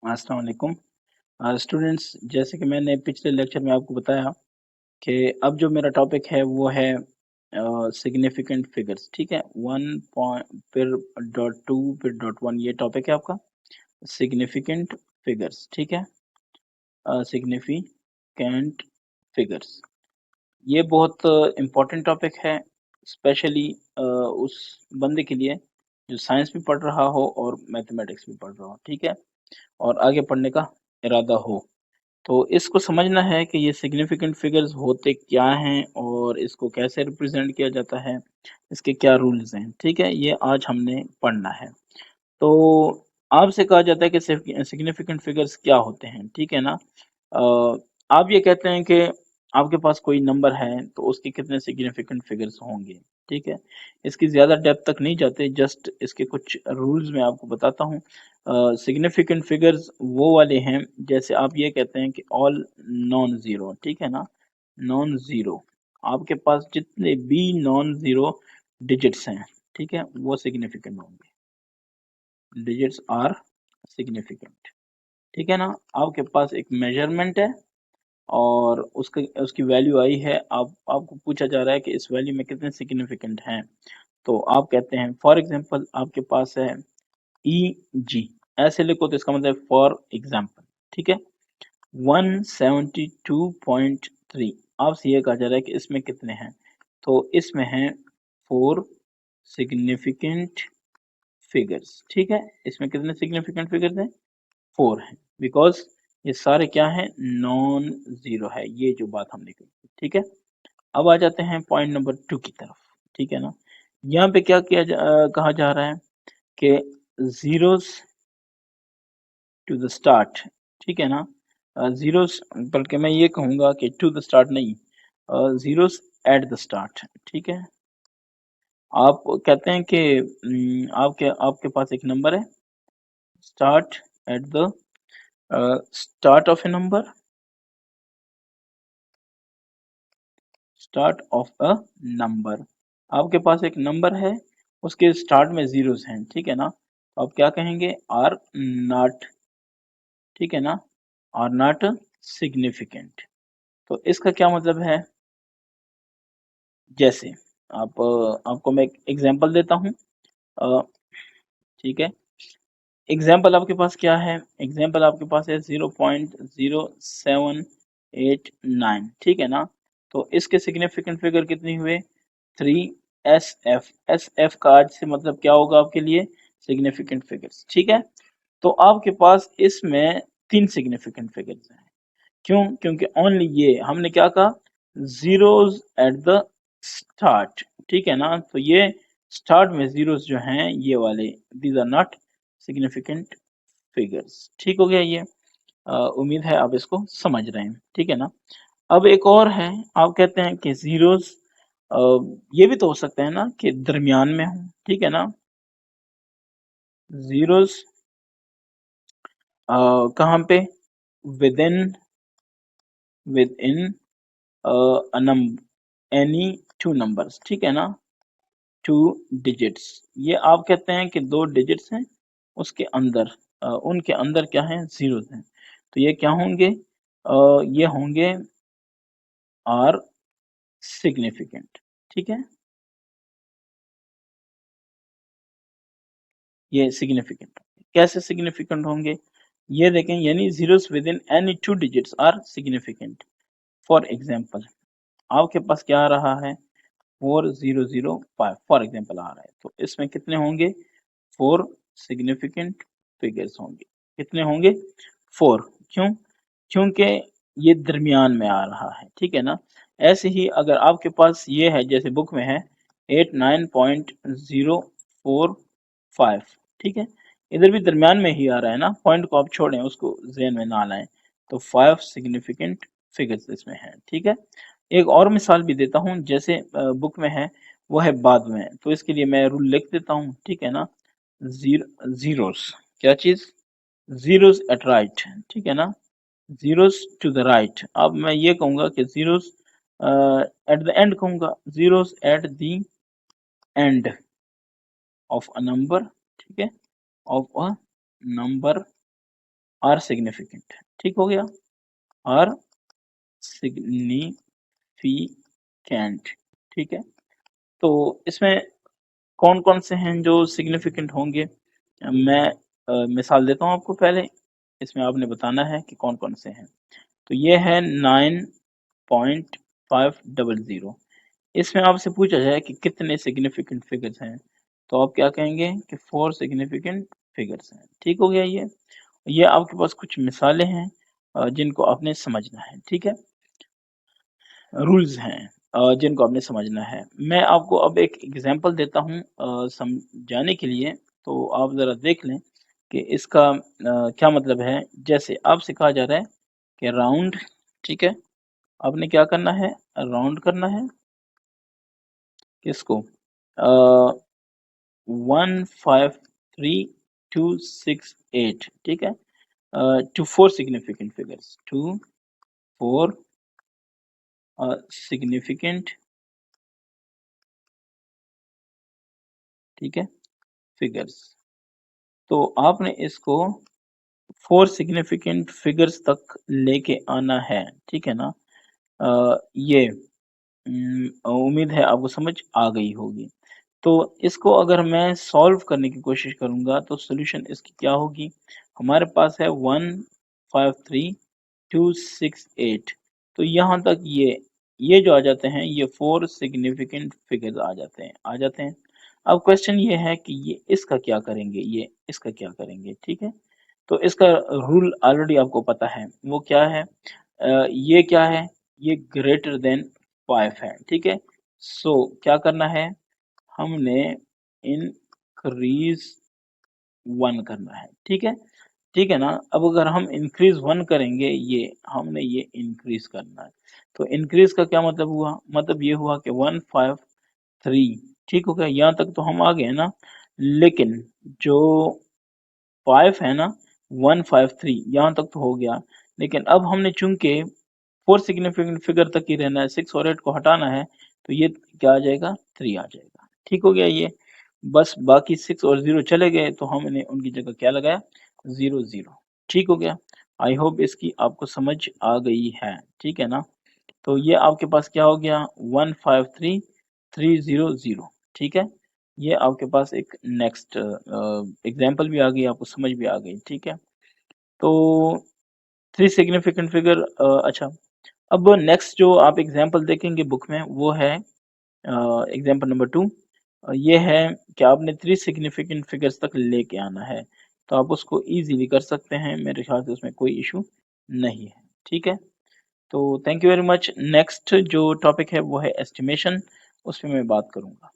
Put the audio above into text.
अस्सलाम वालेकुम स्टूडेंट्स। जैसे कि मैंने पिछले लेक्चर में आपको बताया कि अब जो मेरा टॉपिक है वो है सिग्निफिकेंट फिगर्स। ठीक है, 1 फिर .2 फिर .1 ये टॉपिक है आपका सिग्निफिकेंट फिगर्स। ठीक है, सिग्निफिकेंट फिगर्स ये बहुत इम्पोर्टेंट टॉपिक है, स्पेशली उस बंदे के लिए जो साइंस भी पढ़ रहा हो और मैथमेटिक्स भी पढ़ रहा हो। ठीक है, और आगे पढ़ने का इरादा हो तो इसको समझना है कि ये सिग्निफिकेंट फिगर्स होते क्या हैं और इसको कैसे रिप्रेजेंट किया जाता है, इसके क्या रूल्स हैं। ठीक है, ये आज हमने पढ़ना है। तो आपसे कहा जाता है कि सिग्निफिकेंट फिगर्स क्या होते हैं। ठीक है ना, आप ये कहते हैं कि आपके पास कोई नंबर है तो उसके कितने सिग्निफिकेंट फिगर्स होंगे। ठीक है, इसकी ज़्यादा डेप्थ तक नहीं जाते, जस्ट इसके कुछ रूल्स मैं आपको बताता हूँ। सिग्निफिकेंट फिगर्स वो वाले हैं जैसे आप ये कहते हैं कि ऑल नॉन ज़ीरो। ठीक है ना, नॉन ज़ीरो आपके पास जितने भी नॉन ज़ीरो डिजिट्स हैं, ठीक है, वो सिग्निफिकेंट होंगे। Digits are significant. ठीक है ना, आपके पास एक मेजरमेंट है और उसकी वैल्यू आई है, आपको पूछा जा रहा है कि इस वैल्यू में कितने सिग्निफिकेंट हैं। तो आप कहते हैं फॉर एग्जांपल आपके पास है ई जी, ऐसे लिखो तो इसका मतलब फॉर एग्जांपल। ठीक है, 172.3 आपसे ये कहा जा रहा है कि इसमें कितने हैं, तो इसमें हैं 4 सिग्निफिकेंट फिगर्स। ठीक है, इसमें कितने सिग्निफिकेंट फिगर्स हैं, 4 हैं, बिकॉज ये सारे क्या हैं, नॉन जीरो है, ये जो बात हमने कही। ठीक है, अब आ जाते हैं पॉइंट नंबर 2 की तरफ। ठीक है ना, यहाँ पे क्या कहा जा रहा है कि जीरोस टू द स्टार्ट। ठीक है ना, जीरोस, बल्कि मैं ये कहूँगा कि टू द स्टार्ट नहीं, जीरोस एट द स्टार्ट। ठीक है, आप कहते हैं कि आपके आपके पास एक नंबर है, start at the start of A number, start of a number. आपके पास एक नंबर है, उसके स्टार्ट में जीरोस हैं। ठीक है ना, तो आप क्या कहेंगे, आर नॉट। ठीक है ना, आर नॉट सिग्निफिकेंट। तो इसका क्या मतलब है, जैसे आपको मैं एक एग्जांपल देता हूँ। अ, ठीक है, एग्जाम्पल आपके पास क्या है, एग्जाम्पल आपके पास है 0.0789। ठीक है ना, तो इसके सिग्निफिकेंट फिगर कितनी हुए, 3 एस एफ का आज से मतलब क्या होगा आपके लिए, सिग्निफिकेंट फिगर्स। ठीक है, तो आपके पास इसमें 3 सिग्निफिकेंट फिगर्स हैं। क्यों, क्योंकि ओनली ये हमने क्या कहा, जीरोस एट द स्टार्ट। ठीक है ना, तो ये स्टार्ट में जीरोस जो हैं ये वाले, these are not significant figures. ठीक हो गया ये, उम्मीद है आप इसको समझ रहे हैं। ठीक है ना, अब एक और है, आप कहते हैं कि जीरोस ये भी तो हो सकते हैं ना कि दरमियान में हो। ठीक है ना, जीरोस कहाँ पे, with in with in any 2 numbers. ठीक है ना, 2 डिजिट्स, ये आप कहते हैं कि 2 डिजिट्स हैं, उसके अंदर उनके अंदर क्या है, जीरोस हैं, तो ये क्या होंगे, ये होंगे आर सिग्निफिकेंट। ठीक है, ये सिग्निफिकेंट कैसे सिग्निफिकेंट होंगे, ये देखें, यानी zeros within any 2 digits are significant. For example आपके पास क्या आ रहा है, 4005 फॉर एग्जांपल आ रहा है, तो इसमें कितने होंगे, 4 सिग्निफिकेंट फिगर्स होंगे। कितने होंगे, 4। क्यों, क्योंकि ये दरमियान में आ रहा है। ठीक है ना, ऐसे ही अगर आपके पास ये है, जैसे बुक में है 89.045। ठीक है, इधर भी दरमियान में ही आ रहा है ना, पॉइंट को आप छोड़ें, उसको ज़हन में ना लाएं, तो 5 सिग्निफिकेंट फिगर्स इसमें है। ठीक है, एक और मिसाल भी देता हूँ, जैसे बुक में है वो है बाद में, तो इसके लिए मैं रूल लिख देता हूँ। ठीक है ना, जीरोस, क्या चीज, जीरोस एट राइट। ठीक है ना, जीरोस टू द राइट। अब मैं ये कहूंगा कि जीरोस एट द एंड कहूंगा, zeros at the end of a number. ठीक है, of a number are significant, ठीक हो गया, आर सिग्निफिकेंट, ठीक है। तो इसमें कौन कौन से हैं जो सिग्निफिकेंट होंगे, मैं मिसाल देता हूँ आपको पहले, इसमें आपने बताना है कि कौन कौन से हैं। तो ये है 9.500, इसमें आपसे पूछा जाए कि कितने सिग्निफिकेंट फिगर्स हैं, तो आप क्या कहेंगे कि 4 सिग्निफिकेंट फिगर्स हैं, ठीक हो गया। ये आपके पास कुछ मिसालें हैं जिनको आपने समझना है, ठीक है, रूल्स हैं जिनको आपने समझना है। मैं आपको अब एक एग्जांपल देता हूँ समझाने के लिए, तो आप ज़रा देख लें कि इसका क्या मतलब है। जैसे आपसे कहा जा रहा है कि राउंड, ठीक है, आपने क्या करना है, राउंड करना है किसको, 153268, ठीक है, to 4 significant figures, to 4 significant, ठीक है, फिगर्स। तो आपने इसको 4 सिग्निफिकेंट फिगर्स तक लेके आना है, ठीक है ना। ये उम्मीद है आपको समझ आ गई होगी। तो इसको अगर मैं सॉल्व करने की कोशिश करूँगा तो सॉल्यूशन इसकी क्या होगी, हमारे पास है 153268, तो यहाँ तक ये जो आ जाते हैं, ये 4 सिग्निफिकेंट फिगर्स आ जाते हैं। अब क्वेश्चन ये है कि ये इसका क्या करेंगे, ये इसका क्या करेंगे, ठीक है। तो इसका रूल ऑलरेडी आपको पता है, वो क्या है, ये क्या है, ये ग्रेटर देन 5 है, ठीक है। सो क्या करना है, हमने इंक्रीज 1 करना है, ठीक है ना। अब अगर हम इंक्रीज 1 करेंगे, ये हमने ये इंक्रीज करना है, तो इंक्रीज का क्या मतलब हुआ, मतलब ये हुआ कि 153, ठीक हो गया, यहाँ तक तो हम आ गए ना। लेकिन जो 5 है ना, 153 यहाँ तक तो हो गया, लेकिन अब हमने चूंकि 4 सिग्निफिकेंट फिगर तक ही रहना है, 6 और 8 को हटाना है, तो ये क्या आ जाएगा, 3 आ जाएगा, ठीक हो गया। ये बस बाकी 6 और 0 चले गए, तो हमने उनकी जगह क्या लगाया, 0 0, ठीक हो गया। आई होप इसकी आपको समझ आ गई है, ठीक है ना। तो ये आपके पास क्या हो गया, 153300, ठीक है। ये आपके पास एक नेक्स्ट एग्जांपल भी आ गई, आपको समझ भी आ गई, ठीक है। तो 3 सिग्निफिकेंट फिगर, अच्छा, अब नेक्स्ट जो आप एग्जांपल देखेंगे बुक में, वो है एग्जांपल नंबर 2। ये है कि आपने 3 सिग्निफिकेंट फिगर्स तक लेके आना है, तो आप उसको इजीली कर सकते हैं, मेरे ख्याल से उसमें कोई इशू नहीं है, ठीक है। तो thank you very much. Next जो टॉपिक है वो है एस्टिमेशन, उस पे मैं बात करूँगा।